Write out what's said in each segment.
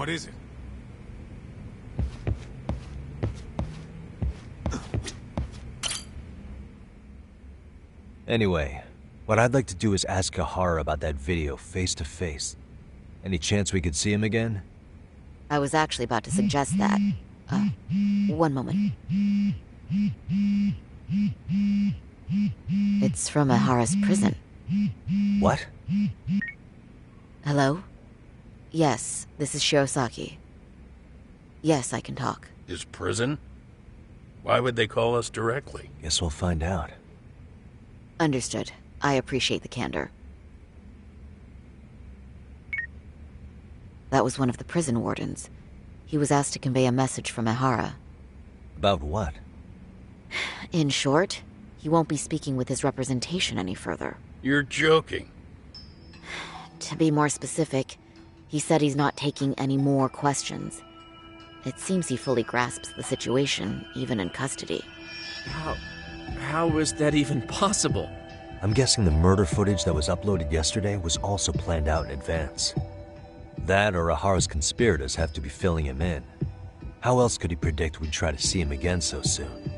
What is it? Anyway, what I'd like to do is ask Kahara about that video face to face. Any chance we could see him again? I was actually about to suggest that. One moment. It's from Ahara's prison. What? Hello? Yes, this is Shirosaki. Yes, I can talk. His prison? Why would they call us directly? Guess we'll find out. Understood. I appreciate the candor. That was one of the prison wardens. He was asked to convey a message from Ahara. About what? In short, he won't be speaking with his representation any further. You're joking. To be more specific, he said he's not taking any more questions. It seems he fully grasps the situation, even in custody. How is that even possible? I'm guessing the murder footage that was uploaded yesterday was also planned out in advance. That or Ahara's conspirators have to be filling him in. How else could he predict we'd try to see him again so soon?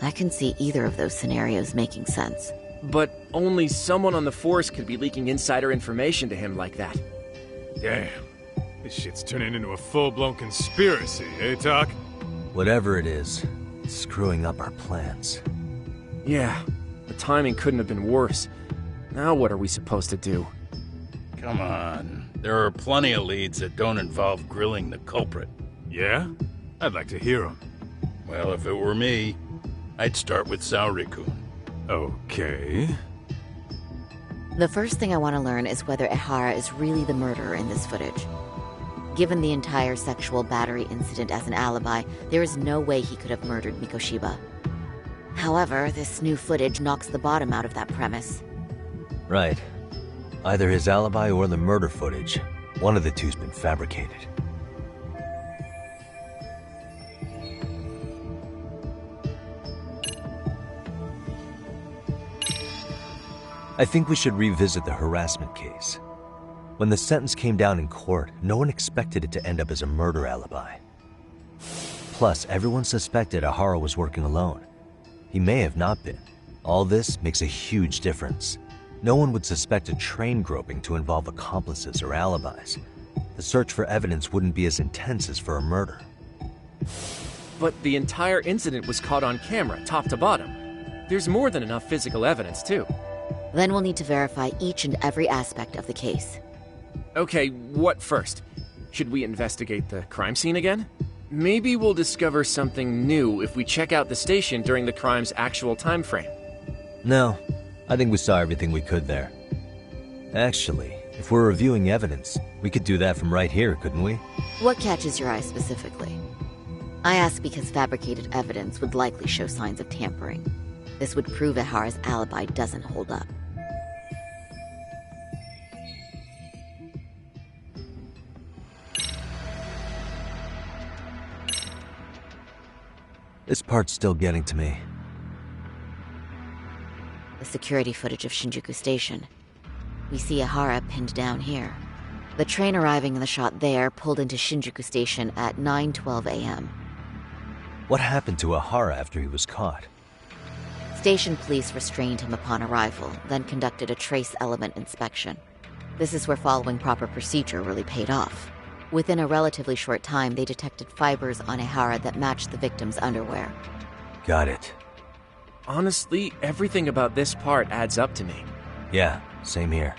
I can see either of those scenarios making sense. But only someone on the force could be leaking insider information to him like that. Damn. This shit's turning into a full-blown conspiracy, eh, Doc? Whatever it is, it's screwing up our plans. Yeah, the timing couldn't have been worse. Now what are we supposed to do? Come on. There are plenty of leads that don't involve grilling the culprit. Yeah? I'd like to hear them. Well, if it were me, I'd start with Saori-kun. Okay. The first thing I want to learn is whether Ahara is really the murderer in this footage. Given the entire sexual battery incident as an alibi, there is no way he could have murdered Mikoshiba. However, this new footage knocks the bottom out of that premise. Right. Either his alibi or the murder footage. One of the two's been fabricated. I think we should revisit the harassment case. When the sentence came down in court, no one expected it to end up as a murder alibi. Plus, everyone suspected Ahara was working alone. He may have not been. All this makes a huge difference. No one would suspect a train groping to involve accomplices or alibis. The search for evidence wouldn't be as intense as for a murder. But the entire incident was caught on camera, top to bottom. There's more than enough physical evidence, too. Then we'll need to verify each and every aspect of the case. Okay, what first? Should we investigate the crime scene again? Maybe we'll discover something new if we check out the station during the crime's actual time frame. No, I think we saw everything we could there. Actually, if we're reviewing evidence, we could do that from right here, couldn't we? What catches your eye specifically? I ask because fabricated evidence would likely show signs of tampering. This would prove Ahara's alibi doesn't hold up. This part's still getting to me. The security footage of Shinjuku Station. We see Ahara pinned down here. The train arriving in the shot there pulled into Shinjuku Station at 9:12 a.m. What happened to Ahara after he was caught? Station police restrained him upon arrival, then conducted a trace element inspection. This is where following proper procedure really paid off. Within a relatively short time, they detected fibers on Ahara that matched the victim's underwear. Got it. Honestly, everything about this part adds up to me. Yeah, same here.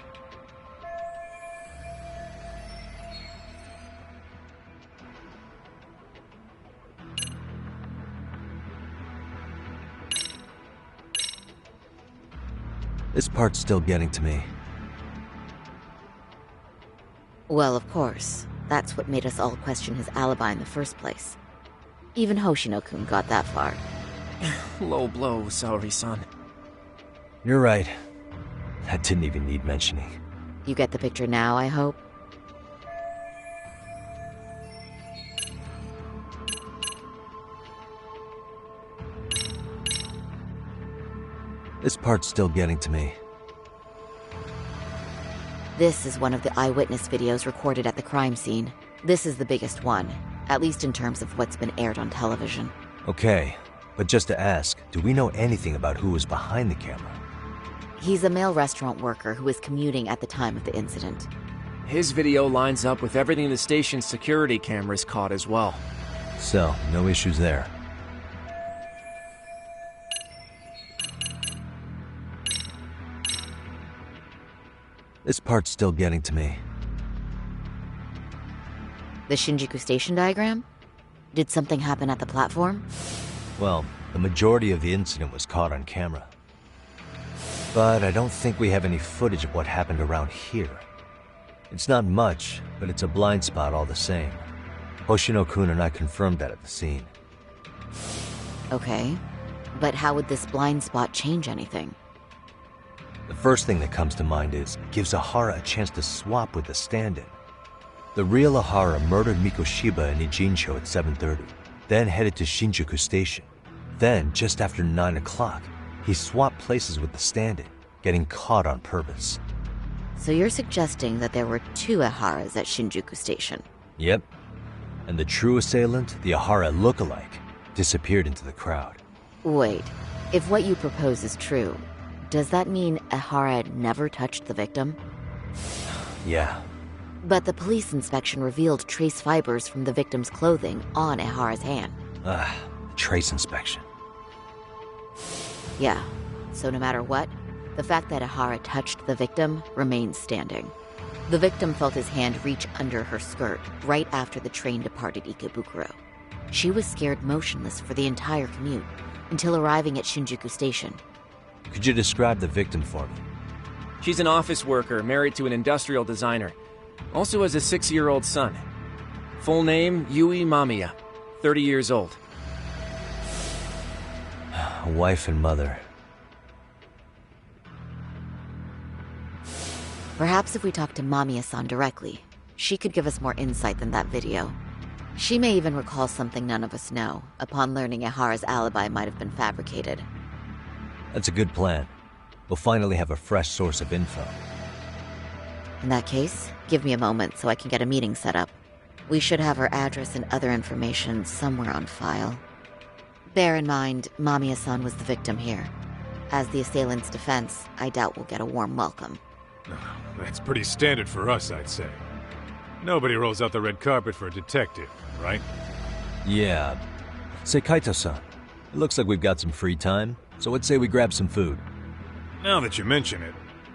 This part's still getting to me. Well, of course. That's what made us all question his alibi in the first place. Even Hoshino-kun got that far. Low blow, Saori-san. You're right. That didn't even need mentioning. You get the picture now, I hope? This part's still getting to me. This is one of the eyewitness videos recorded at the crime scene. This is the biggest one, at least in terms of what's been aired on television. Okay, but just to ask, do we know anything about who was behind the camera? He's a male restaurant worker who was commuting at the time of the incident. His video lines up with everything the station's security cameras caught as well. So, no issues there. This part's still getting to me. The Shinjuku Station diagram? Did something happen at the platform? Well, the majority of the incident was caught on camera. But I don't think we have any footage of what happened around here. It's not much, but it's a blind spot all the same. Hoshino-kun and I confirmed that at the scene. Okay, but how would this blind spot change anything? The first thing that comes to mind is, it gives Ahara a chance to swap with the stand-in. The real Ahara murdered Mikoshiba in Ijincho at 7:30, then headed to Shinjuku Station. Then, just after 9 o'clock, he swapped places with the stand-in, getting caught on purpose. So you're suggesting that there were two Aharas at Shinjuku Station? Yep. And the true assailant, the Ahara look-alike, disappeared into the crowd. Wait, if what you propose is true, does that mean Ahara never touched the victim? Yeah. But the police inspection revealed trace fibers from the victim's clothing on Ahara's hand. Trace inspection. Yeah, so no matter what, the fact that Ahara touched the victim remains standing. The victim felt his hand reach under her skirt right after the train departed Ikebukuro. She was scared motionless for the entire commute until arriving at Shinjuku Station. Could you describe the victim for me? She's an office worker married to an industrial designer. Also has a 6-year-old son. Full name, Yui Mamiya, 30 years old. A wife and mother. Perhaps if we talk to Mamiya-san directly, she could give us more insight than that video. She may even recall something none of us know, upon learning Ahara's alibi might have been fabricated. That's a good plan. We'll finally have a fresh source of info. In that case, give me a moment so I can get a meeting set up. We should have her address and other information somewhere on file. Bear in mind, Mamiya-san was the victim here. As the assailant's defense, I doubt we'll get a warm welcome. That's pretty standard for us, I'd say. Nobody rolls out the red carpet for a detective, right? Yeah. Say, Kaito-san, it looks like we've got some free time, so I'd say we grab some food. Now that you mention it,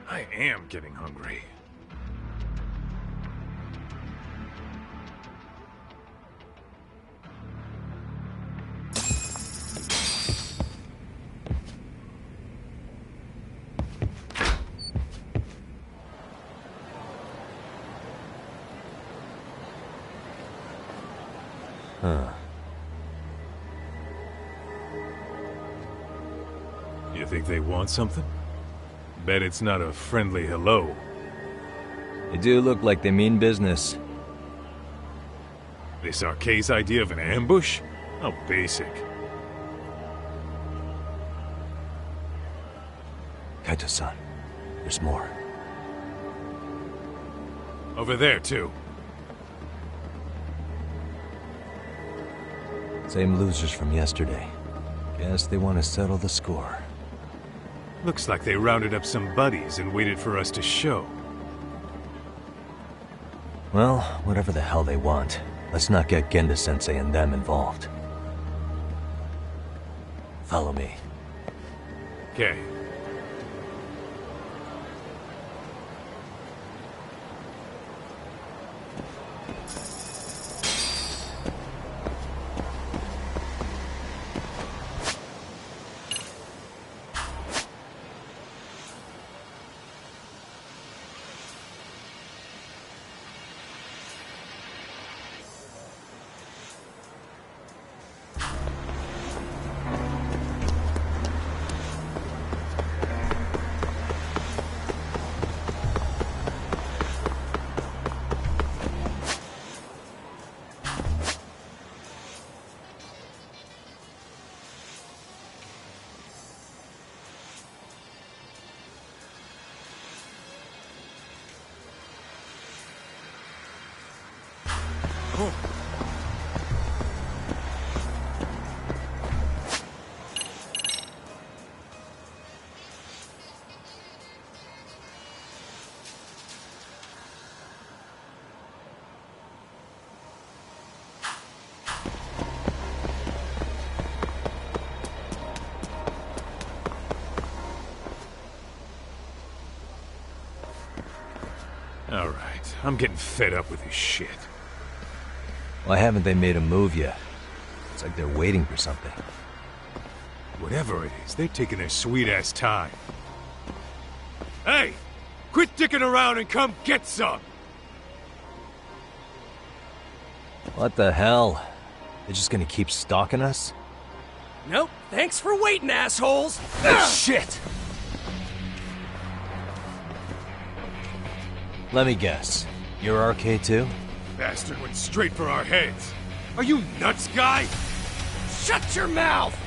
I am getting hungry. You think they want something? Bet it's not a friendly hello. They do look like they mean business. This Arcade's idea of an ambush? How basic. Kaito-san, there's more. Over there, too. Same losers from yesterday. Guess they want to settle the score. Looks like they rounded up some buddies and waited for us to show. Well, whatever the hell they want, let's not get Genda-sensei and them involved. Follow me. Okay. Alright, I'm getting fed up with this shit. Why haven't they made a move yet? It's like they're waiting for something. Whatever it is, they're taking their sweet-ass time. Hey! Quit dicking around and come get some! What the hell? They're just gonna keep stalking us? Nope. Thanks for waiting, assholes. Shit! Let me guess. You're RK too? Bastard went straight for our heads. Are you nuts, guy? Shut your mouth.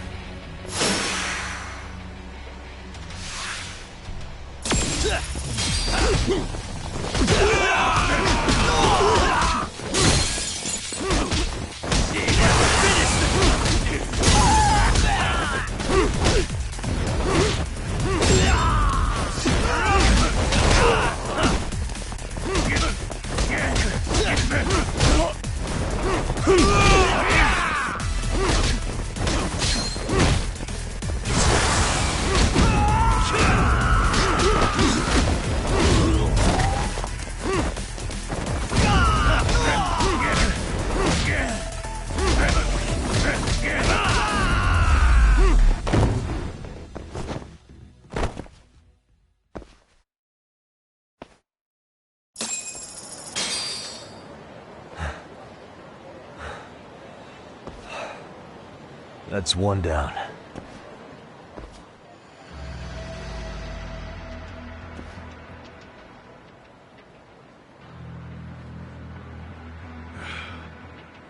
That's one down.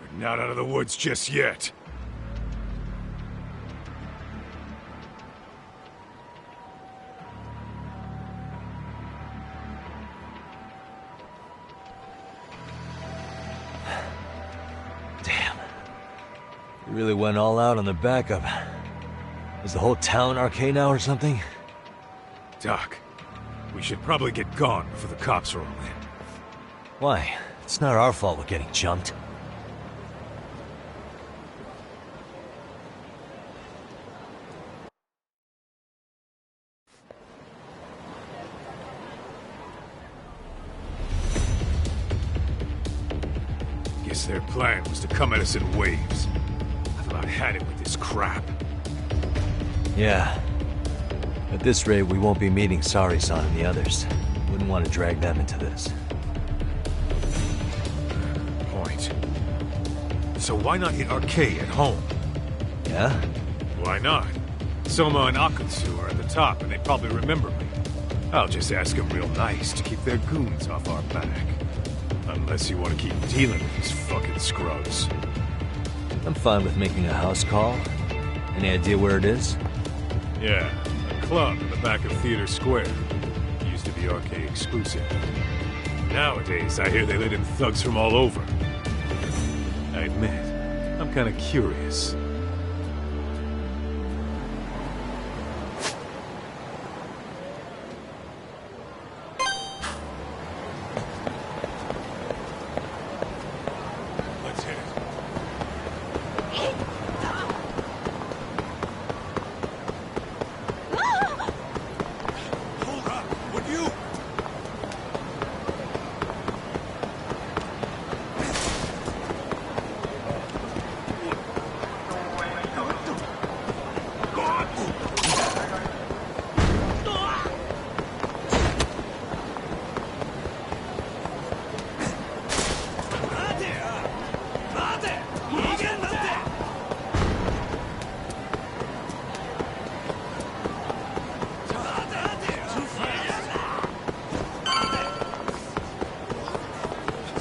We're not out of the woods just yet. You really went all out on the backup. Is the whole town RK now or something? Doc, we should probably get gone before the cops roll in. Why? It's not our fault we're getting jumped. Guess their plan was to come at us in waves. I've about had it with this crap. Yeah. At this rate, we won't be meeting Sari-san and the others. Wouldn't want to drag them into this. Point. So why not hit RK at home? Yeah? Why not? Soma and Akutsu are at the top, and they probably remember me. I'll just ask them real nice to keep their goons off our back. Unless you want to keep dealing with these fucking scrubs. I'm fine with making a house call. Any idea where it is? Yeah, a club in the back of Theater Square. Used to be RK exclusive. Nowadays, I hear they let in thugs from all over. I admit, I'm kinda curious. Let's hit it. Hold up, would you?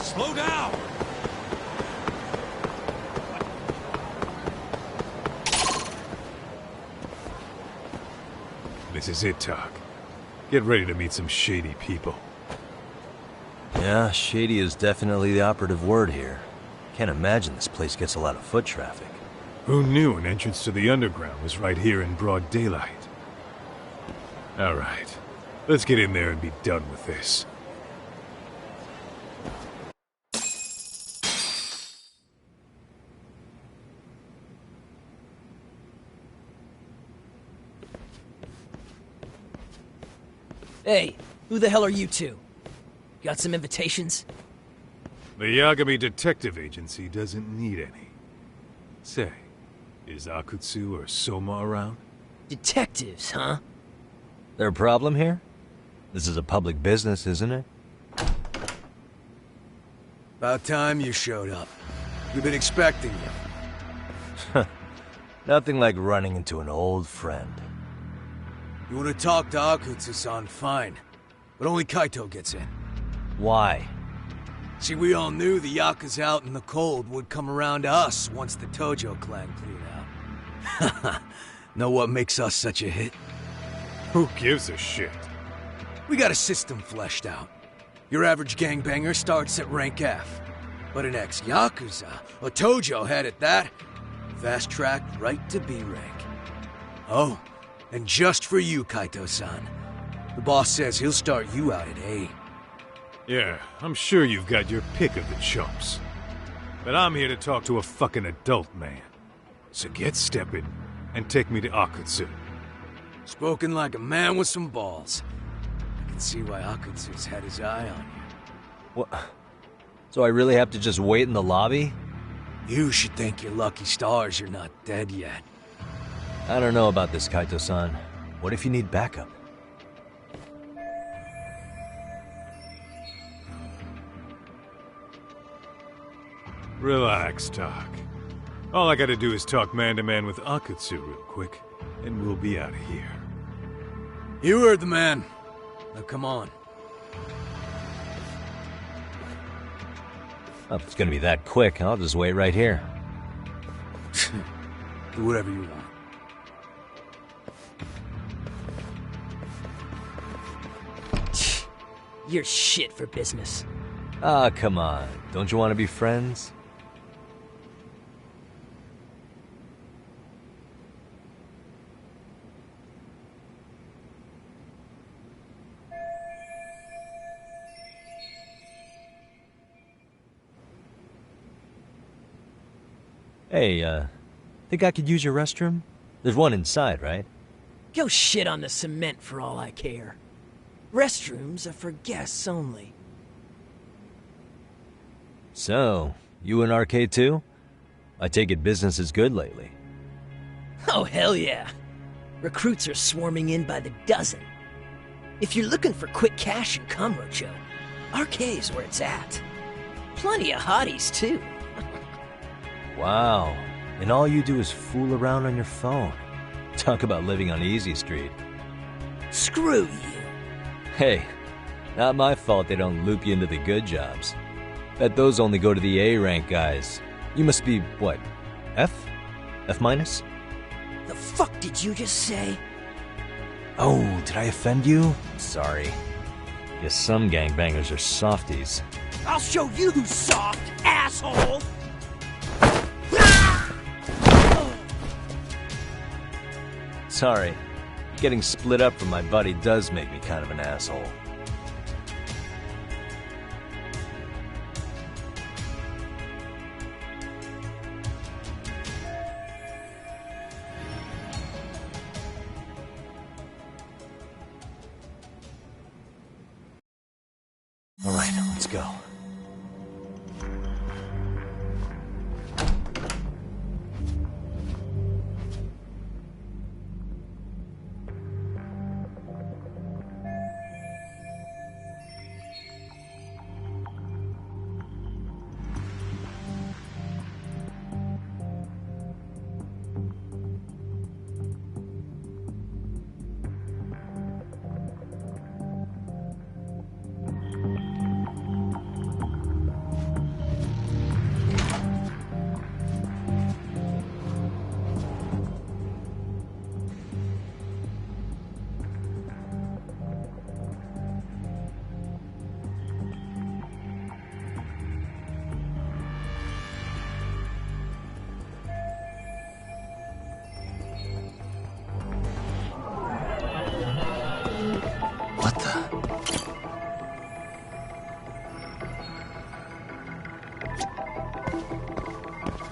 Slow down! This is it, Doc. Get ready to meet some shady people. Yeah, shady is definitely the operative word here. Can't imagine this place gets a lot of foot traffic. Who knew an entrance to the underground was right here in broad daylight? Alright, let's get in there and be done with this. Hey, who the hell are you two? Got some invitations? The Yagami Detective Agency doesn't need any. Say, is Akutsu or Soma around? Detectives, huh? There a problem here? This is a public business, isn't it? About time you showed up. We've been expecting you. Nothing like running into an old friend. You want to talk to Akutsu-san, fine. But only Kaito gets in. Why? See, we all knew the Yakuza out in the cold would come around to us once the Tojo clan cleared out. Know what makes us such a hit? Who gives a shit? We got a system fleshed out. Your average gangbanger starts at rank F. But an ex-Yakuza, a Tojo head at that, fast-tracked right to B rank. Oh, and just for you, Kaito-san. The boss says he'll start you out at A. Yeah, I'm sure you've got your pick of the chumps. But I'm here to talk to a fucking adult man. So get stepping and take me to Akutsu. Spoken like a man with some balls. I can see why Akutsu's had his eye on you. What? So I really have to just wait in the lobby? You should thank your lucky stars you're not dead yet. I don't know about this, Kaito-san. What if you need backup? Relax, Doc. All I gotta do is talk man-to-man with Akutsu real quick, and we'll be out of here. You heard the man. Now come on. Oh, if it's gonna be that quick, I'll just wait right here. Do whatever you want. You're shit for business. Ah, come on. Don't you want to be friends? Hey, think I could use your restroom? There's one inside, right? Go shit on the cement for all I care. Restrooms are for guests only. So, you in arcade too? I take it business is good lately. Oh, hell yeah. Recruits are swarming in by the dozen. If you're looking for quick cash in Kamurocho, arcade's where it's at. Plenty of hotties, too. Wow. And all you do is fool around on your phone. Talk about living on Easy Street. Screw you. Hey, not my fault they don't loop you into the good jobs. Bet those only go to the A-rank guys. You must be, what, F? F minus? The fuck did you just say? Oh, did I offend you? Sorry. Guess some gangbangers are softies. I'll show you who's soft, asshole! Sorry. Getting split up from my buddy does make me kind of an asshole. All right, let's go.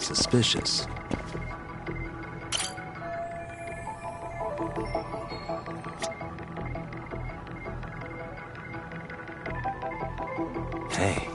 Suspicious. Hey.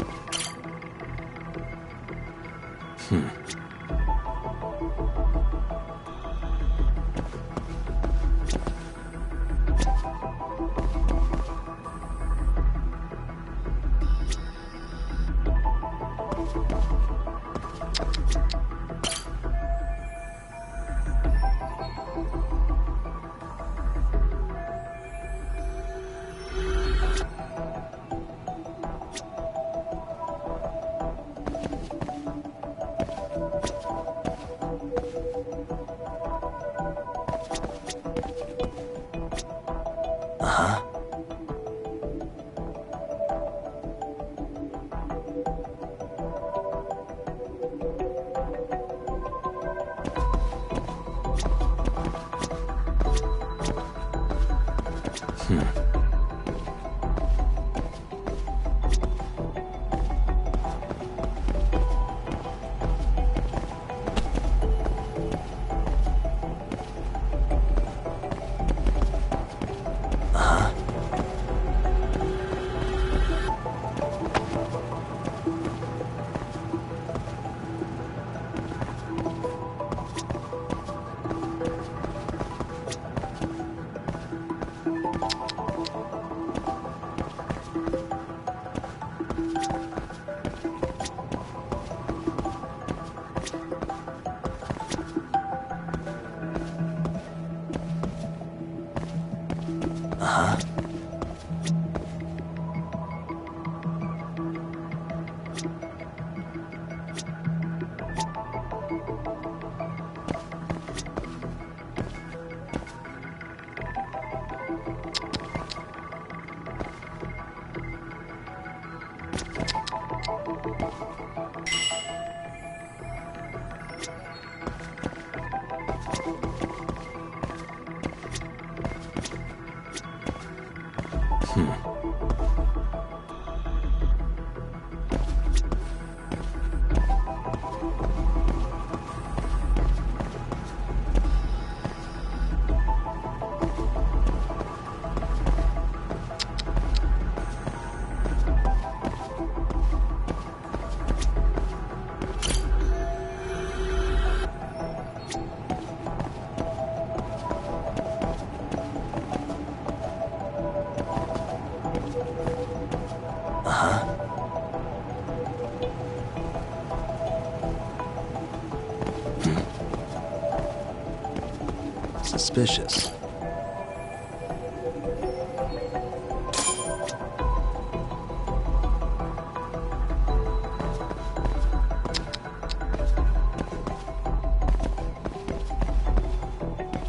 Suspicious.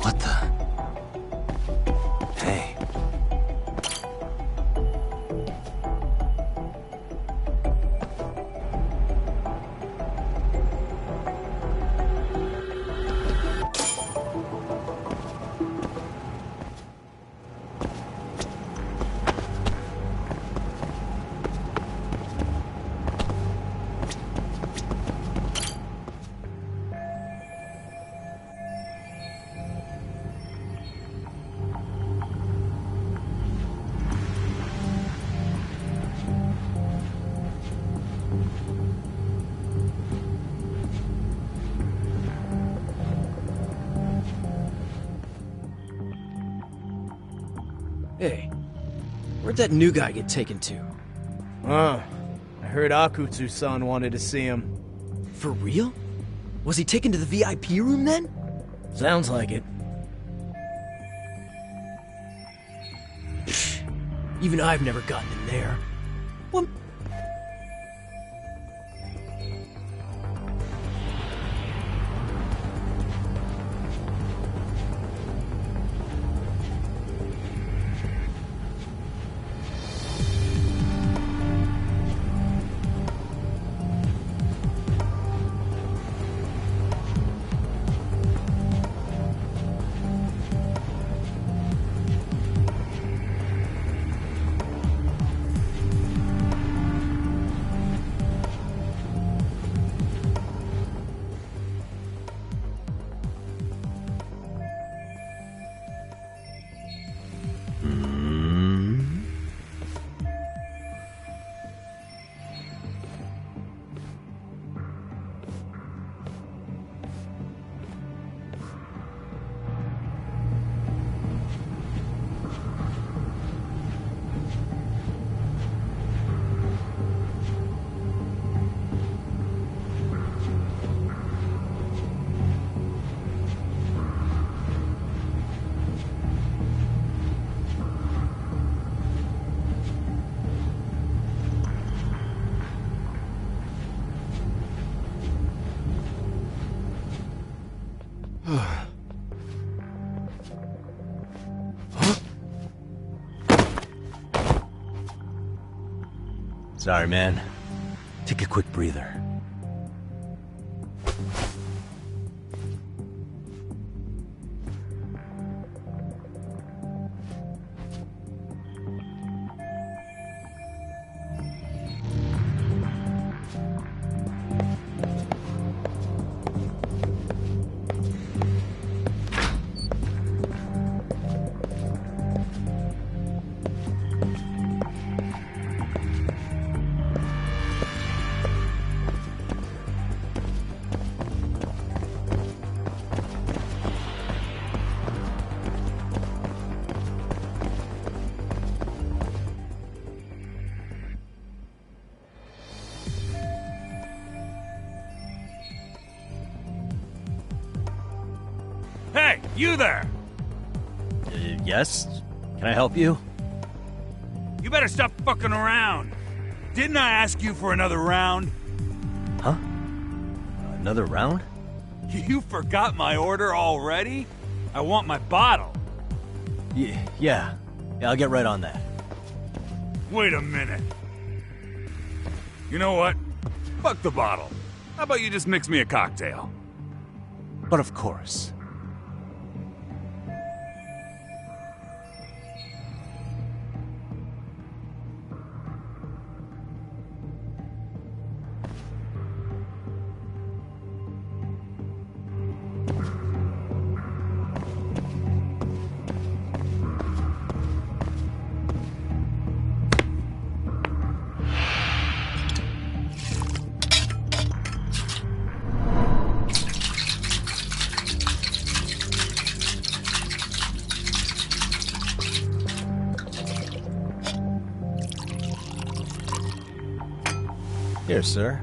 What the? Hey. Hey, where'd that new guy get taken to? I heard Akutsu-san wanted to see him. For real? Was he taken to the VIP room then? Sounds like it. Even I've never gotten in there. What? Sorry, man. Take a quick breather. Hey, you there! Yes? Can I help you? You better stop fucking around. Didn't I ask you for another round? Huh? Another round? You forgot my order already? I want my bottle. Yeah, I'll get right on that. Wait a minute. You know what? Fuck the bottle. How about you just mix me a cocktail? But of course. Here, sir.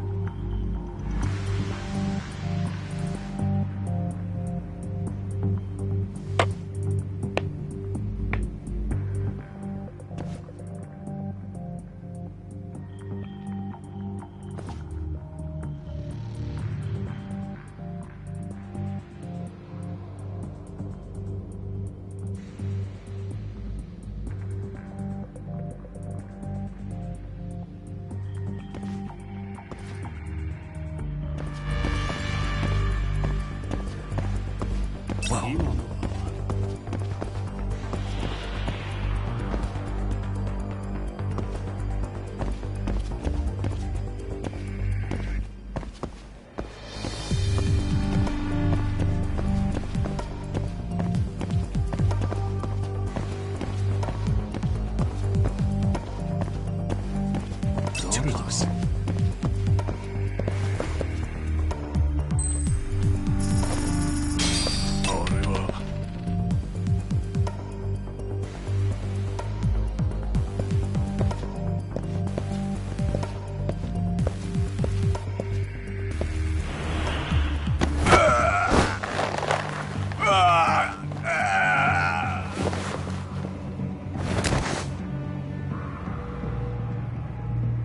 Too close.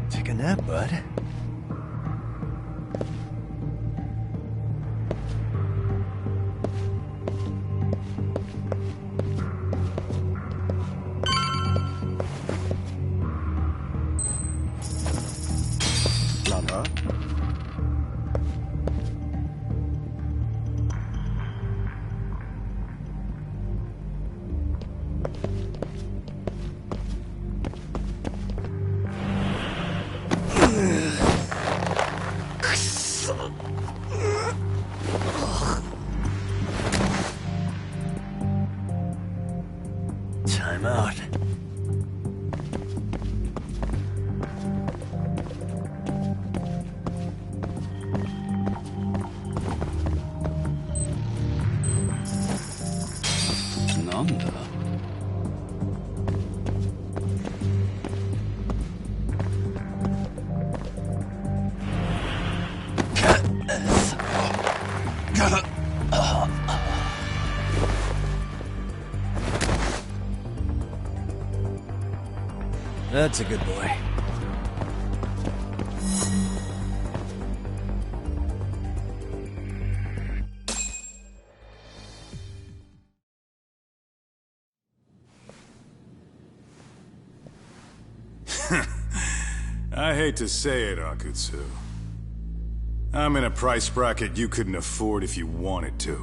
Take a nap, bud. Lala. Time out. Nanda. That's a good boy. I hate to say it, Akutsu. I'm in a price bracket you couldn't afford if you wanted to.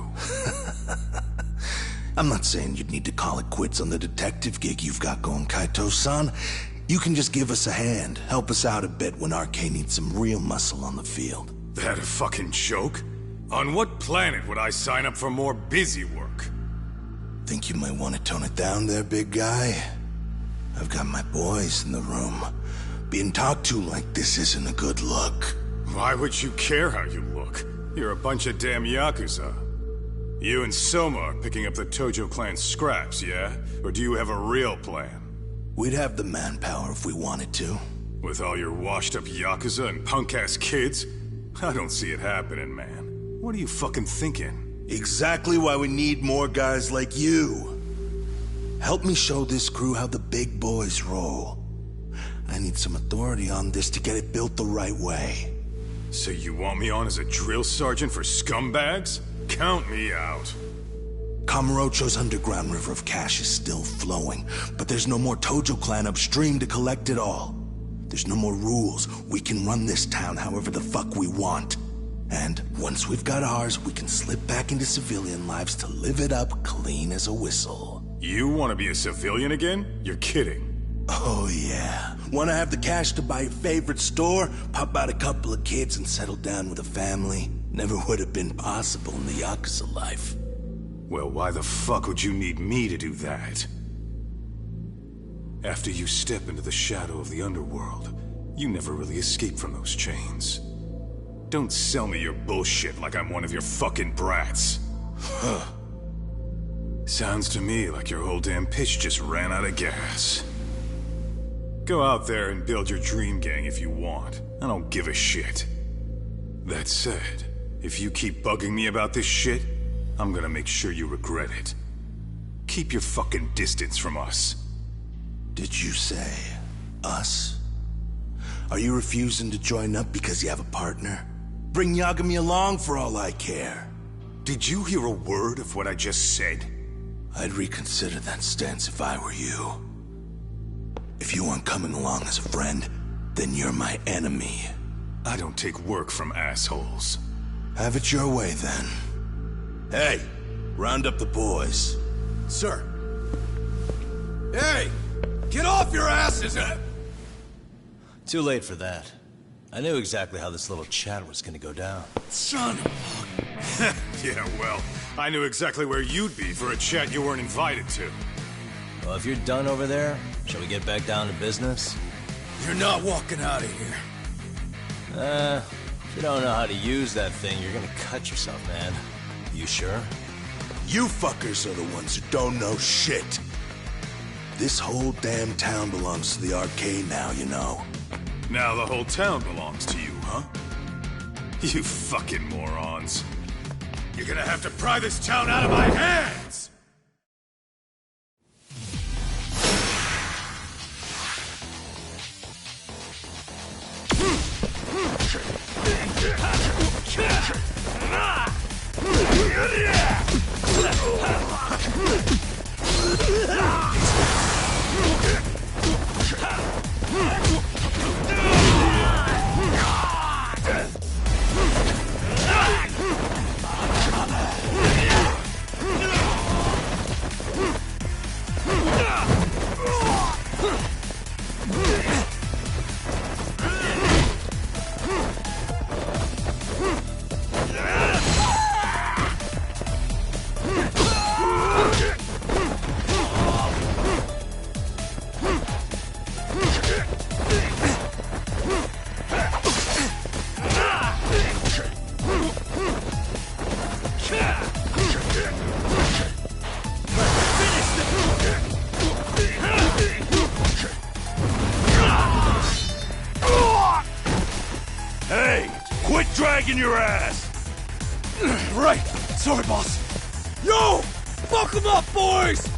I'm not saying you'd need to call it quits on the detective gig you've got going, Kaito-san. You can just give us a hand, help us out a bit when RK needs some real muscle on the field. That a fucking joke? On what planet would I sign up for more busy work? Think you might want to tone it down there, big guy? I've got my boys in the room. Being talked to like this isn't a good look. Why would you care how you look? You're a bunch of damn Yakuza. You and Soma are picking up the Tojo clan scraps, yeah? Or do you have a real plan? We'd have the manpower if we wanted to. With all your washed-up Yakuza and punk-ass kids? I don't see it happening, man. What are you fucking thinking? Exactly why we need more guys like you. Help me show this crew how the big boys roll. I need some authority on this to get it built the right way. So you want me on as a drill sergeant for scumbags? Count me out. Kamurocho's underground river of cash is still flowing, but there's no more Tojo clan upstream to collect it all. There's no more rules. We can run this town however the fuck we want. And once we've got ours, we can slip back into civilian lives to live it up clean as a whistle. You want to be a civilian again? You're kidding. Oh yeah. Want to have the cash to buy your favorite store, pop out a couple of kids and settle down with a family? Never would have been possible in the Yakuza life. Well, why the fuck would you need me to do that? After you step into the shadow of the underworld, you never really escape from those chains. Don't sell me your bullshit like I'm one of your fucking brats. Huh. Sounds to me like your whole damn pitch just ran out of gas. Go out there and build your dream gang if you want. I don't give a shit. That said, if you keep bugging me about this shit, I'm gonna make sure you regret it. Keep your fucking distance from us. Did you say us? Are you refusing to join up because you have a partner? Bring Yagami along for all I care. Did you hear a word of what I just said? I'd reconsider that stance if I were you. If you aren't coming along as a friend, then you're my enemy. I don't take work from assholes. Have it your way, then. Hey, round up the boys. Sir. Hey! Get off your asses! Too late for that. I knew exactly how this little chat was gonna go down. Son of Yeah, well, I knew exactly where you'd be for a chat you weren't invited to. Well, if you're done over there, shall we get back down to business? You're not walking out of here. If you don't know how to use that thing, you're gonna cut yourself, man. You sure? You fuckers are the ones who don't know shit. This whole damn town belongs to the arcade now, you know. Now the whole town belongs to you, huh? You fucking morons. You're gonna have to pry this town out of my hands! Dragging your ass! Right! Sorry, boss. Yo! Fuck them up, boys!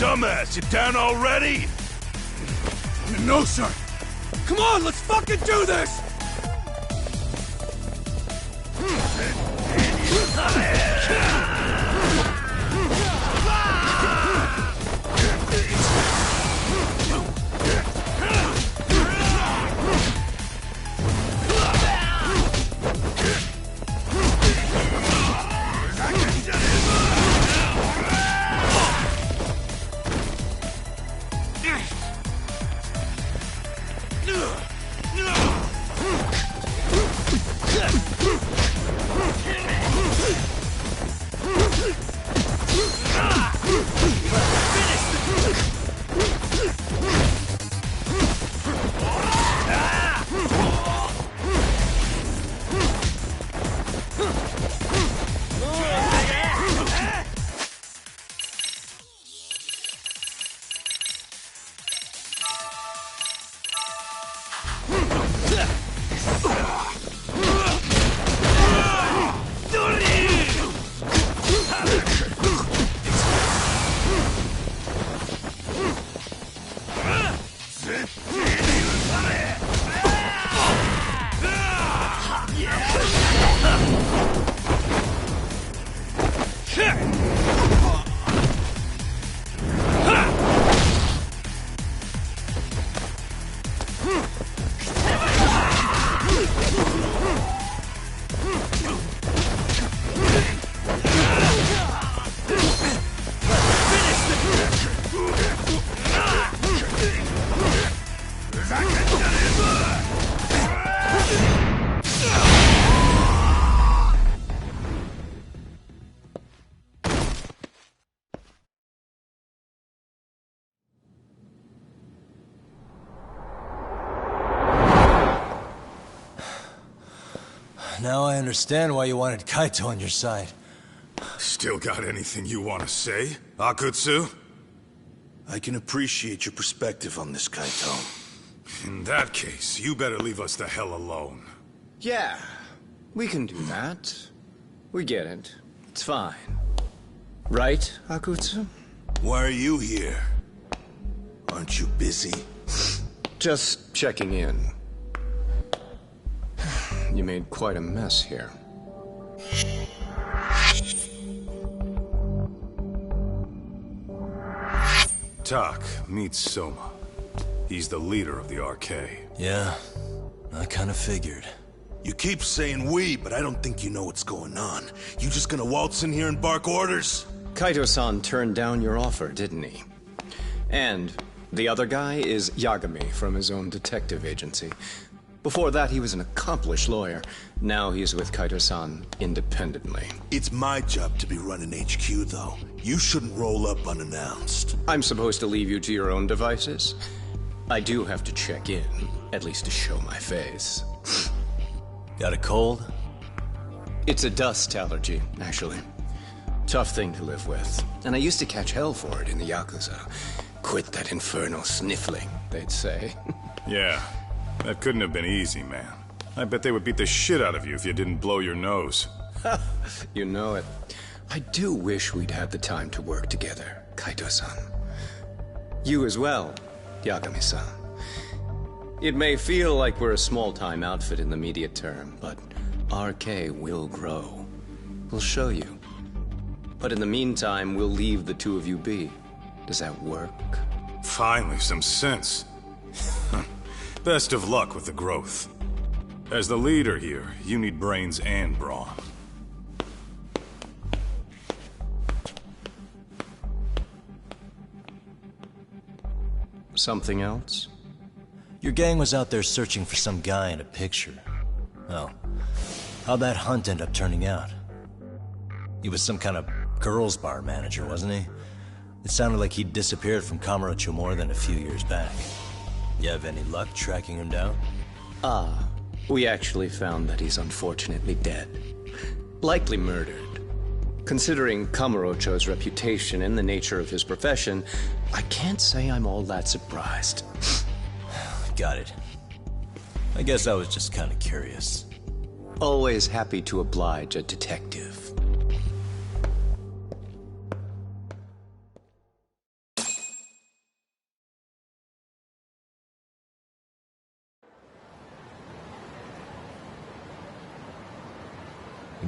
Dumbass, you down already? No, sir. Come on, let's fucking do this! Now I understand why you wanted Kaito on your side. Still got anything you want to say, Akutsu? I can appreciate your perspective on this, Kaito. In that case, you better leave us the hell alone. Yeah, we can do that. We get it. It's fine. Right, Akutsu? Why are you here? Aren't you busy? Just checking in. You made quite a mess here. Tak, meet Soma. He's the leader of the RK. Yeah, I kinda figured. You keep saying we, but I don't think you know what's going on. You just gonna waltz in here and bark orders? Kaito-san turned down your offer, didn't he? And the other guy is Yagami from his own detective agency. Before that, he was an accomplished lawyer. Now he's with Kaito-san independently. It's my job to be running HQ, though. You shouldn't roll up unannounced. I'm supposed to leave you to your own devices? I do have to check in, at least to show my face. Got a cold? It's a dust allergy, actually. Tough thing to live with. And I used to catch hell for it in the Yakuza. Quit that infernal sniffling, they'd say. Yeah, that couldn't have been easy, man. I bet they would beat the shit out of you if you didn't blow your nose. You know it. I do wish we'd had the time to work together, Kaito-san. You as well, Yagami-san. It may feel like we're a small-time outfit in the immediate term, but RK will grow. We'll show you. But in the meantime, we'll leave the two of you be. Does that work? Finally, some sense. Best of luck with the growth. As the leader here, you need brains and brawn. Something else? Your gang was out there searching for some guy in a picture. Oh, how'd that hunt end up turning out? He was some kind of girls' bar manager, wasn't he? It sounded like he'd disappeared from Kamurocho more than a few years back. You have any luck tracking him down? We actually found that he's unfortunately dead. Likely murdered. Considering Kamurocho's reputation and the nature of his profession, I can't say I'm all that surprised. Got it. I guess I was just kind of curious. Always happy to oblige a detective.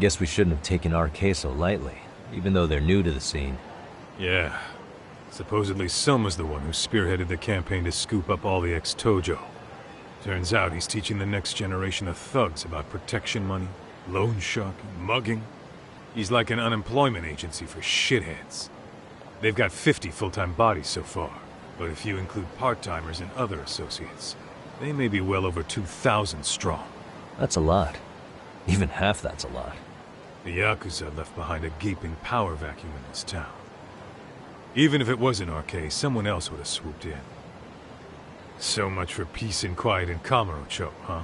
guess we shouldn't have taken RK so lightly, even though they're new to the scene. Yeah. Supposedly Selma's the one who spearheaded the campaign to scoop up all the ex-Tojo. Turns out he's teaching the next generation of thugs about protection money, loan sharking, mugging. He's like an unemployment agency for shitheads. They've got 50 full-time bodies so far, but if you include part-timers and other associates, they may be well over 2,000 strong. That's a lot. Even half that's a lot. The Yakuza left behind a gaping power vacuum in this town. Even if it wasn't RK, someone else would have swooped in. So much for peace and quiet in Kamurocho, huh?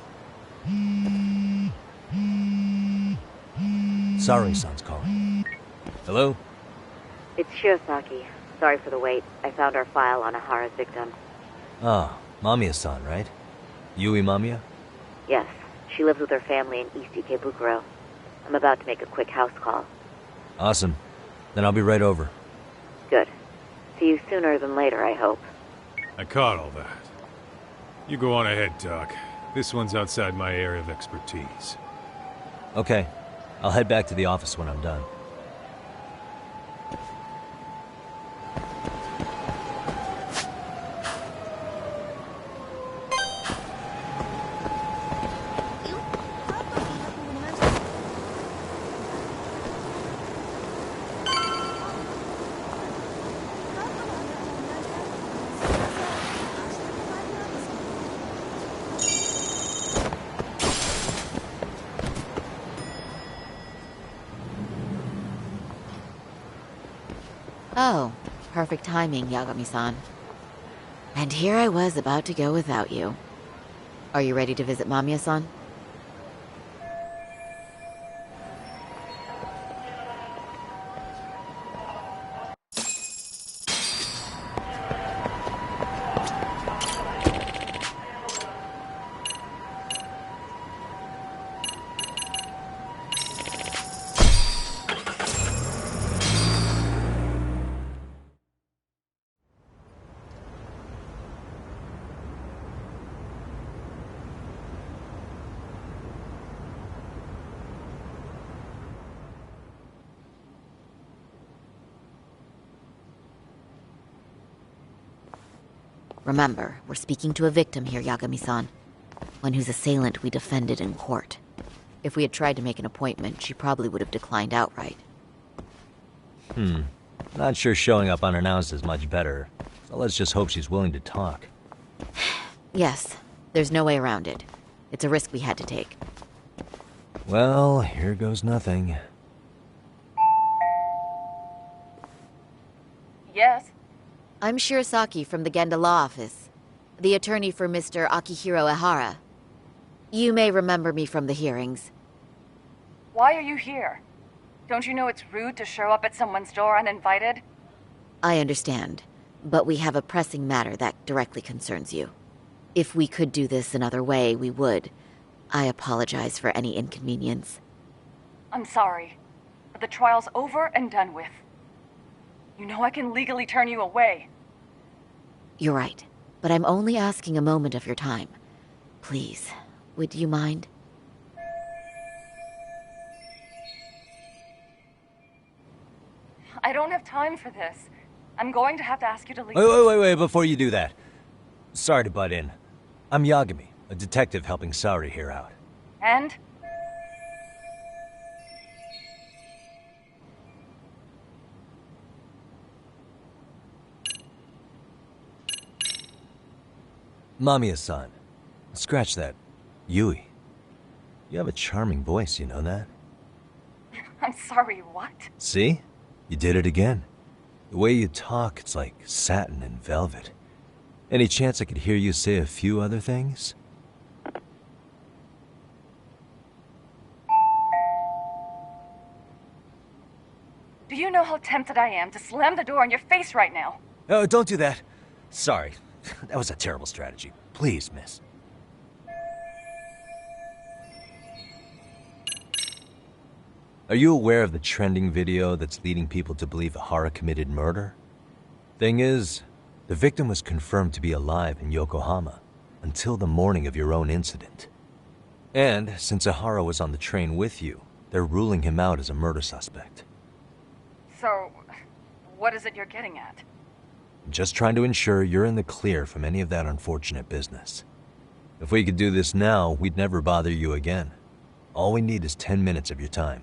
Sari-san's calling. Hello? It's Shirosaki. Sorry for the wait. I found our file on Ahara's victim. Ah, Mamiya-san, right? Yui Mamiya? Yes, she lives with her family in East Ikebukuro. I'm about to make a quick house call. Awesome. Then I'll be right over. Good. See you sooner than later, I hope. I caught all that. You go on ahead, Doc. This one's outside my area of expertise. Okay. I'll head back to the office when I'm done. Oh, perfect timing, Yagami-san. And here I was about to go without you. Are you ready to visit Mamiya-san? Remember, we're speaking to a victim here, Yagami-san. One whose assailant we defended in court. If we had tried to make an appointment, she probably would have declined outright. Not sure showing up unannounced is much better. So let's just hope she's willing to talk. Yes, there's no way around it. It's a risk we had to take. Well, here goes nothing. Yes? I'm Shirosaki from the Genda Law Office, the attorney for Mr. Akihiro Ehara. You may remember me from the hearings. Why are you here? Don't you know it's rude to show up at someone's door uninvited? I understand, but we have a pressing matter that directly concerns you. If we could do this another way, we would. I apologize for any inconvenience. I'm sorry, but the trial's over and done with. You know I can legally turn you away. You're right, but I'm only asking a moment of your time. Please, would you mind? I don't have time for this. I'm going to have to ask you to leave. Wait, before you do that. Sorry to butt in. I'm Yagami, a detective helping Sari here out. And? Mamiya-san. Scratch that. Yui. You have a charming voice, you know that? I'm sorry, what? See? You did it again. The way you talk, it's like satin and velvet. Any chance I could hear you say a few other things? Do you know how tempted I am to slam the door in your face right now? Oh, don't do that. Sorry. That was a terrible strategy. Please, miss. Are you aware of the trending video that's leading people to believe Ahara committed murder? Thing is, the victim was confirmed to be alive in Yokohama until the morning of your own incident. And since Ahara was on the train with you, They're ruling him out as a murder suspect. So, what is it you're getting at? Just trying to ensure you're in the clear from any of that unfortunate business. If we could do this now, we'd never bother you again. All we need is 10 minutes of your time.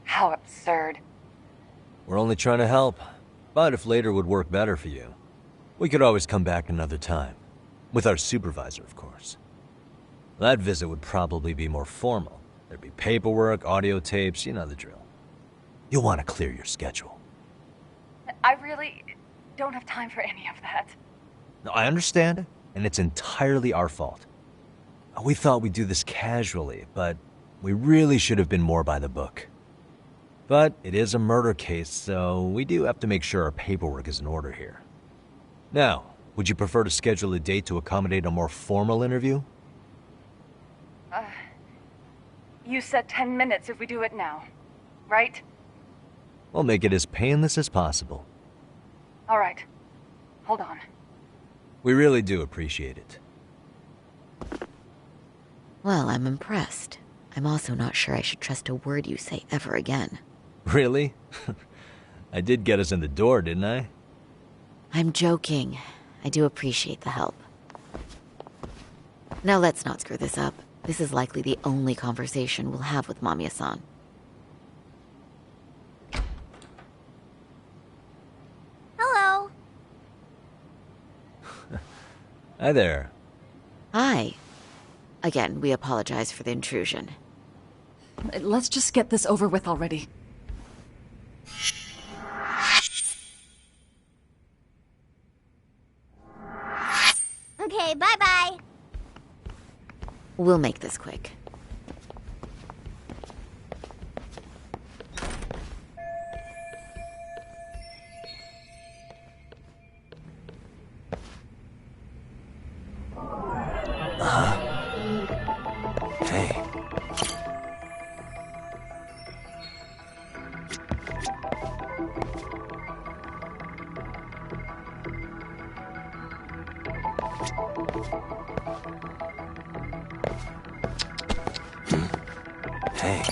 How absurd. We're only trying to help, but if later would work better for you, we could always come back another time. With our supervisor, of course. That visit would probably be more formal. There'd be paperwork, audio tapes, you know the drill. You'll want to clear your schedule. I really don't have time for any of that. No, I understand, and it's entirely our fault. We thought we'd do this casually, but we really should have been more by the book. But it is a murder case, so we do have to make sure our paperwork is in order here. Now, would you prefer to schedule a date to accommodate a more formal interview? You said 10 minutes if we do it now, right? We'll make it as painless as possible. All right. Hold on. We really do appreciate it. Well, I'm impressed. I'm also not sure I should trust a word you say ever again. Really? I did get us in the door, didn't I? I'm joking. I do appreciate the help. Now let's not screw this up. This is likely the only conversation we'll have with Mamiya-san. Hello. Hi there. Hi. Again, we apologize for the intrusion. Let's just get this over with already. Okay, bye-bye. We'll make this quick. Hey. Hey.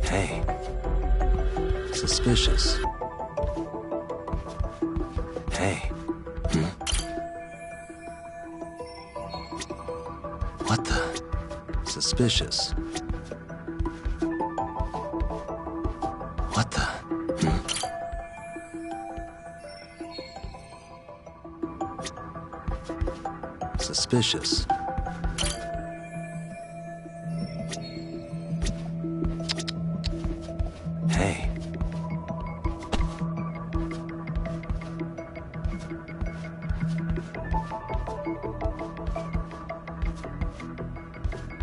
Hey. Suspicious. Hey. What the? Suspicious. What the? Suspicious. Hey.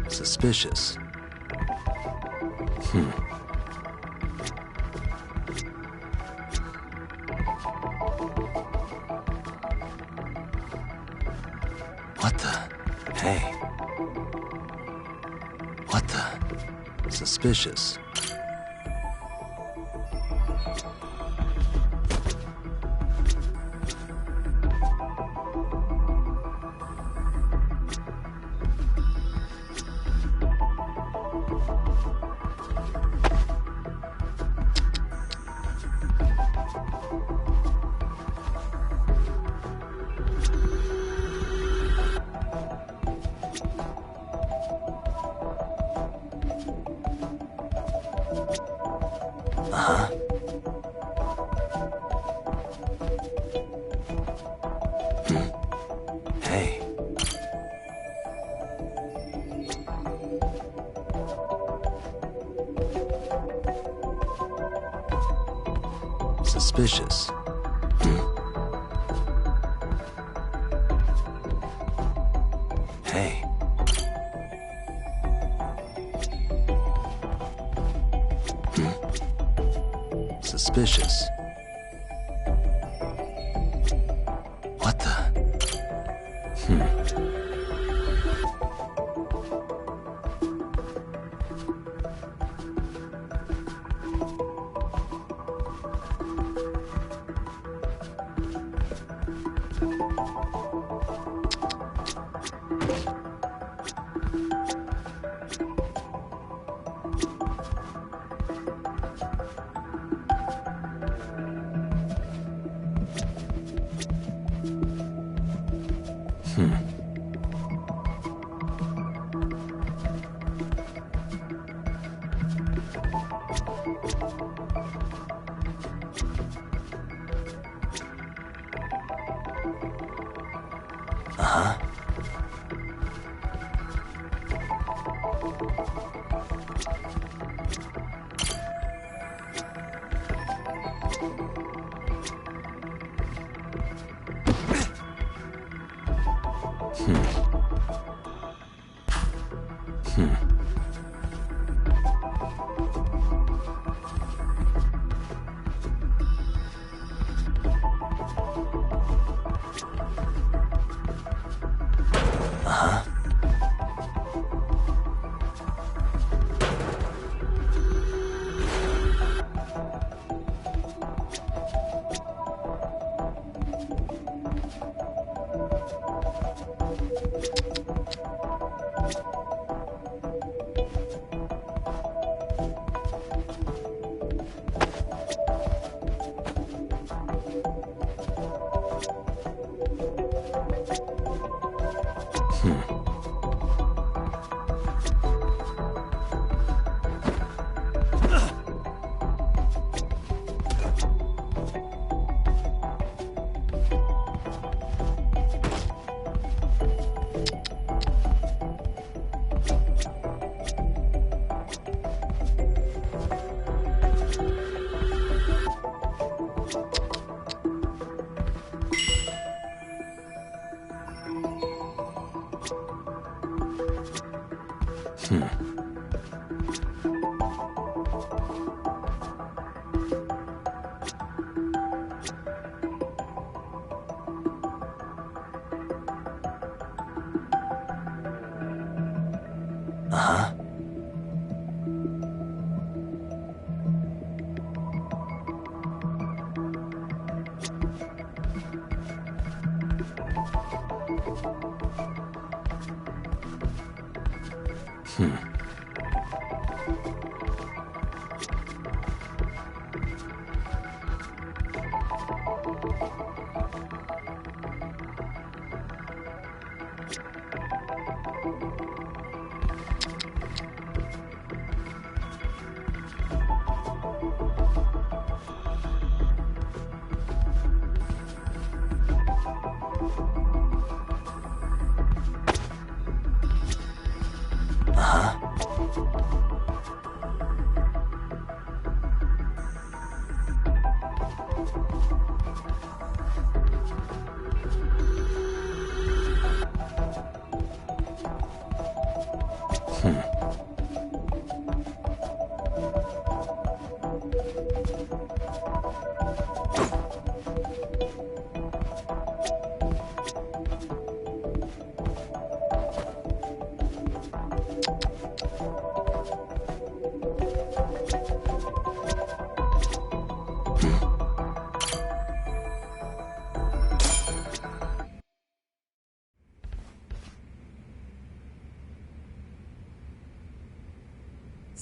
Suspicious. What the? Hey. What the? Suspicious. Suspicious. Hey. Suspicious. What the?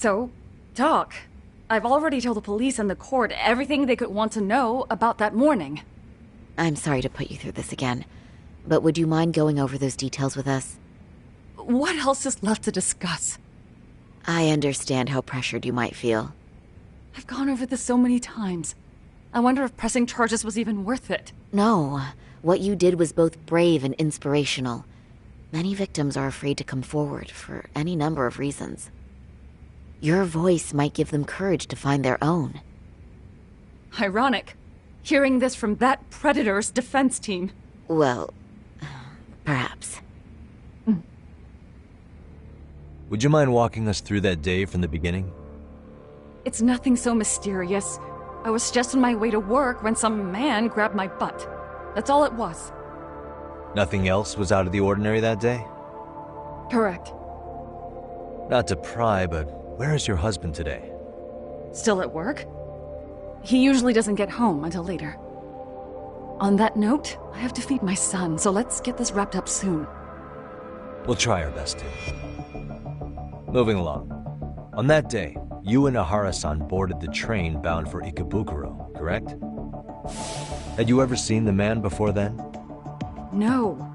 So, Doc, I've already told the police and the court everything they could want to know about that morning. I'm sorry to put you through this again, but would you mind going over those details with us? What else is left to discuss? I understand how pressured you might feel. I've gone over this so many times. I wonder if pressing charges was even worth it. No, what you did was both brave and inspirational. Many victims are afraid to come forward for any number of reasons. Your voice might give them courage to find their own. Ironic. Hearing this from that Predator's defense team. Well, perhaps. Would you mind walking us through that day from the beginning? It's nothing so mysterious. I was just on my way to work when some man grabbed my butt. That's all it was. Nothing else was out of the ordinary that day? Correct. Not to pry, but where is your husband today? Still at work? He usually doesn't get home until later. On that note, I have to feed my son, so let's get this wrapped up soon. We'll try our best to. Moving along. On that day, you and Ahara-san boarded the train bound for Ikebukuro, correct? Had you ever seen the man before then? No.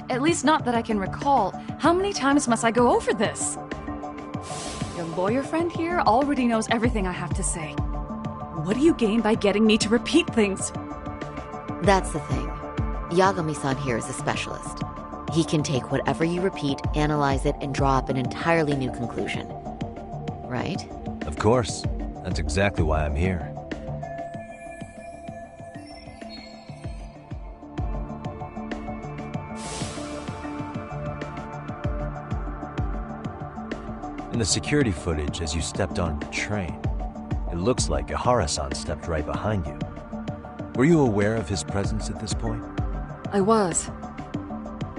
At least not that I can recall. How many times must I go over this? Your lawyer friend here already knows everything I have to say. What do you gain by getting me to repeat things? That's the thing. Yagami-san here is a specialist. He can take whatever you repeat, analyze it, and draw up an entirely new conclusion. Right? Of course. That's exactly why I'm here. In the security footage as you stepped onto the train, it looks like Ahara-san stepped right behind you. Were you aware of his presence at this point? I was.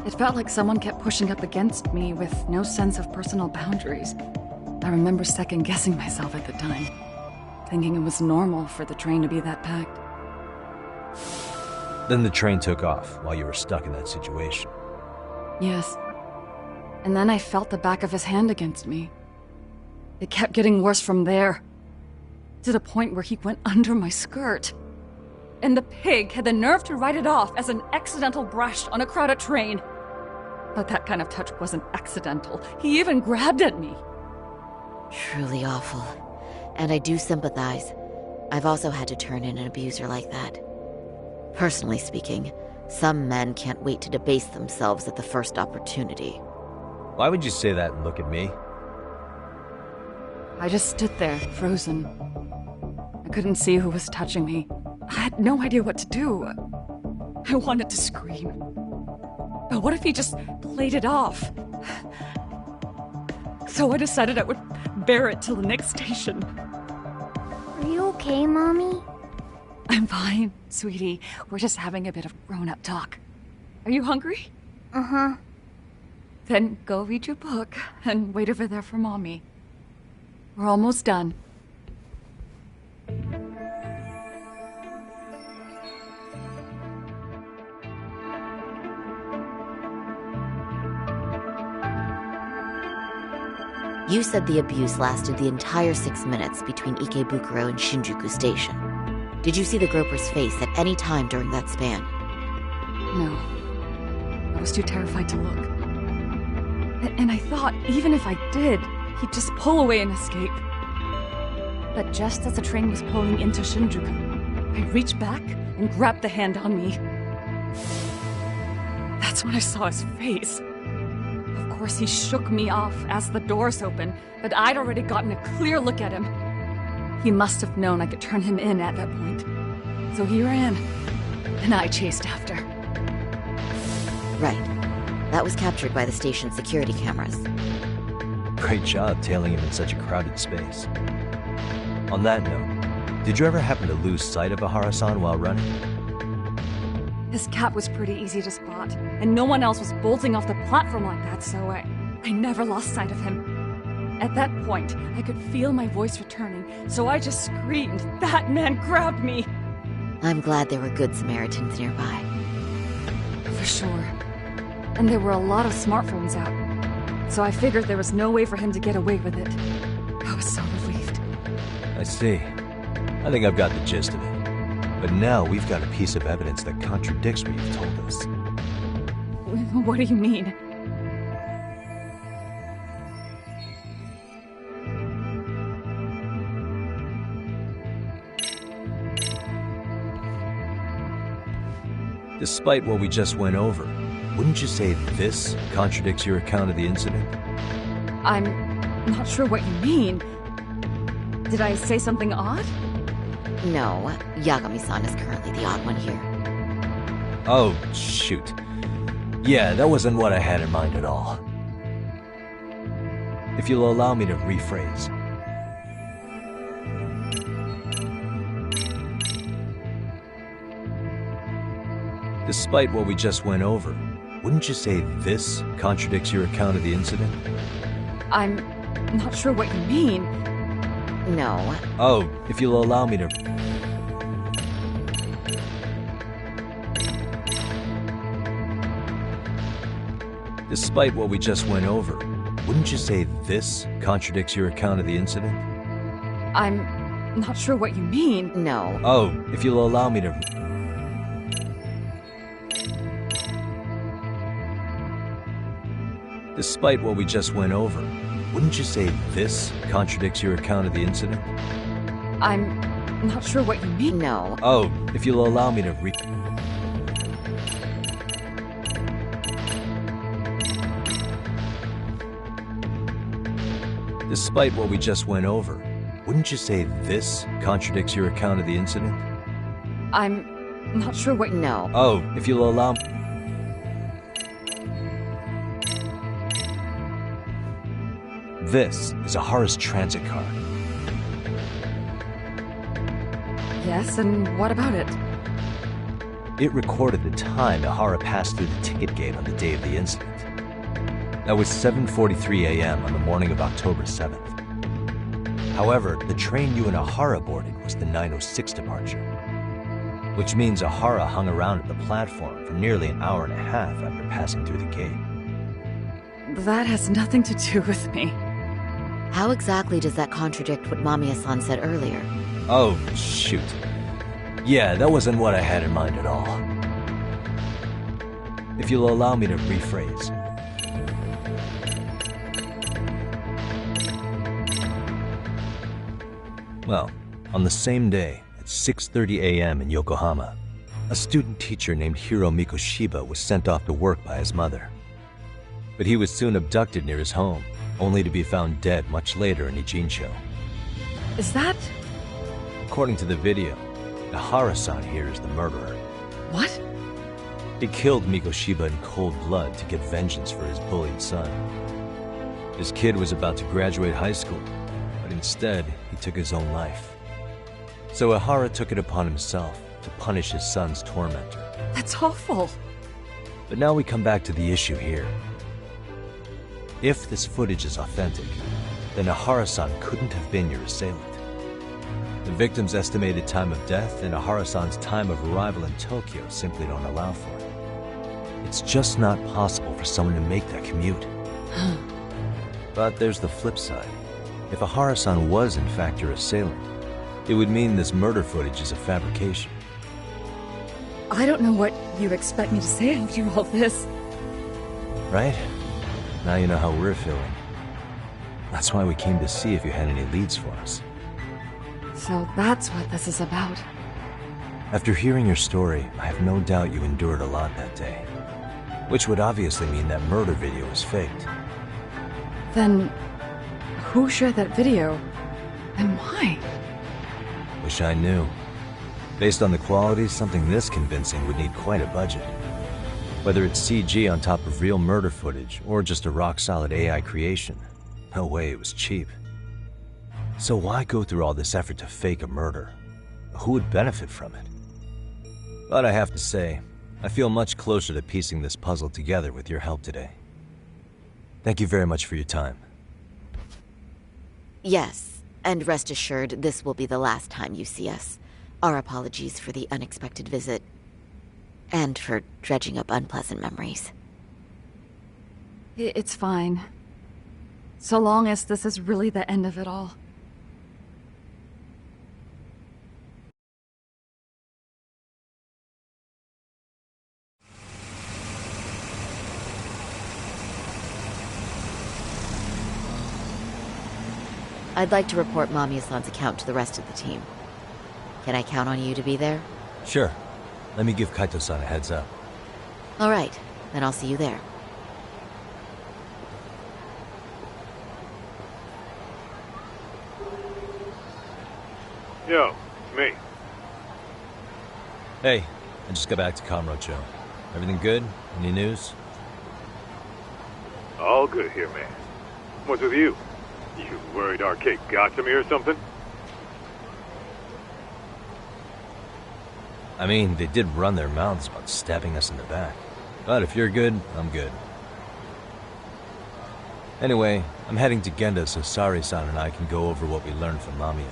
It felt like someone kept pushing up against me with no sense of personal boundaries. I remember second-guessing myself at the time, thinking it was normal for the train to be that packed. Then the train took off while you were stuck in that situation. Yes. And then I felt the back of his hand against me. It kept getting worse from there, to the point where he went under my skirt. And the pig had the nerve to write it off as an accidental brush on a crowded train. But that kind of touch wasn't accidental. He even grabbed at me. Truly awful. And I do sympathize. I've also had to turn in an abuser like that. Personally speaking, some men can't wait to debase themselves at the first opportunity. Why would you say that and look at me? I just stood there, frozen. I couldn't see who was touching me. I had no idea what to do. I wanted to scream. But what if he just played it off? So I decided I would bear it till the next station. Are you okay, Mommy? I'm fine, sweetie. We're just having a bit of grown-up talk. Are you hungry? Uh-huh. Then go read your book and wait over there for Mommy. We're almost done. You said the abuse lasted the entire 6 minutes between Ikebukuro and Shinjuku Station. Did you see the groper's face at any time during that span? No. I was too terrified to look. And I thought, even if I did, he'd just pull away and escape. But just as the train was pulling into Shinjuku, I reached back and grabbed the hand on me. That's when I saw his face. Of course, he shook me off as the doors opened, but I'd already gotten a clear look at him. He must have known I could turn him in at that point. So he ran, and I chased after. Right. That was captured by the station's security cameras. Great job tailing him in such a crowded space. On that note, did you ever happen to lose sight of Ahara-san while running? His cap was pretty easy to spot, and no one else was bolting off the platform like that, so I never lost sight of him. At that point, I could feel my voice returning, so I just screamed, "That man grabbed me!" I'm glad there were good Samaritans nearby. For sure. And there were a lot of smartphones out, so I figured there was no way for him to get away with it. I was so relieved. I see. I think I've got the gist of it. But now we've got a piece of evidence that contradicts what you've told us. What do you mean? Despite what we just went over, wouldn't you say this contradicts your account of the incident? I'm not sure what you mean. Did I say something odd? No, Yagami-san is currently the odd one here. Oh, shoot. Yeah, that wasn't what I had in mind at all. If you'll allow me to rephrase. Despite what we just went over, wouldn't you say this contradicts your account of the incident? I'm not sure what you mean. No. Oh, if you'll allow me to... Despite what we just went over, wouldn't you say this contradicts your account of the incident? I'm not sure what you mean. No. Oh, if you'll allow me to... Despite what we just went over, wouldn't you say this contradicts your account of the incident? I'm not sure what you mean. No. Oh, if you'll allow me to Despite what we just went over, wouldn't you say this contradicts your account of the incident? I'm not sure what... No. Oh, if you'll allow... This is a Hara's transit car. Yes, and what about it? It recorded the time Ihara passed through the ticket gate on the day of the incident. That was 7:43 a.m. on the morning of October 7th. However, the train you and Ihara boarded was the 9:06 departure, which means Ihara hung around at the platform for nearly an hour and a half after passing through the gate. That has nothing to do with me. How exactly does that contradict what Mamiya-san said earlier? Oh, shoot. Yeah, that wasn't what I had in mind at all. If you'll allow me to rephrase. Well, on the same day, at 6:30 a.m. in Yokohama, a student teacher named Hiro Mikoshiba was sent off to work by his mother. But he was soon abducted near his home, only to be found dead much later in Ijincho. Is that... According to the video, Ihara-san here is the murderer. What? He killed Mikoshiba in cold blood to get vengeance for his bullied son. His kid was about to graduate high school, but instead, he took his own life. So Ihara took it upon himself to punish his son's tormentor. That's awful. But now we come back to the issue here. If this footage is authentic, then Ihara-san couldn't have been your assailant. The victim's estimated time of death and Ihara-san's time of arrival in Tokyo simply don't allow for it. It's just not possible for someone to make that commute. But there's the flip side. If Ihara-san was in fact your assailant, it would mean this murder footage is a fabrication. I don't know what you expect me to say after all this. Right? Now you know how we're feeling. That's why we came to see if you had any leads for us. So that's what this is about. After hearing your story, I have no doubt you endured a lot that day. Which would obviously mean that murder video is faked. Then, who shared that video? And why? Wish I knew. Based on the quality, something this convincing would need quite a budget. Whether it's CG on top of real murder footage, or just a rock-solid AI creation, no way it was cheap. So why go through all this effort to fake a murder? Who would benefit from it? But I have to say, I feel much closer to piecing this puzzle together with your help today. Thank you very much for your time. Yes, and rest assured, this will be the last time you see us. Our apologies for the unexpected visit. And for dredging up unpleasant memories. It's fine. So long as this is really the end of it all. I'd like to report Mamiya-san's account to the rest of the team. Can I count on you to be there? Sure. Let me give Kaito-san a heads up. All right, then I'll see you there. Yo, it's me. Hey, I just got back to Kamurocho. Everything good? Any news? All good here, man. What's with you? You worried Arcade got to me or something? I mean, they did run their mouths about stabbing us in the back. But if you're good, I'm good. Anyway, I'm heading to Genda so Sari-san and I can go over what we learned from Mamiya.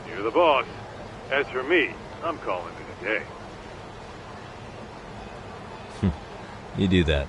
You're the boss. As for me, I'm calling it a day. You do that.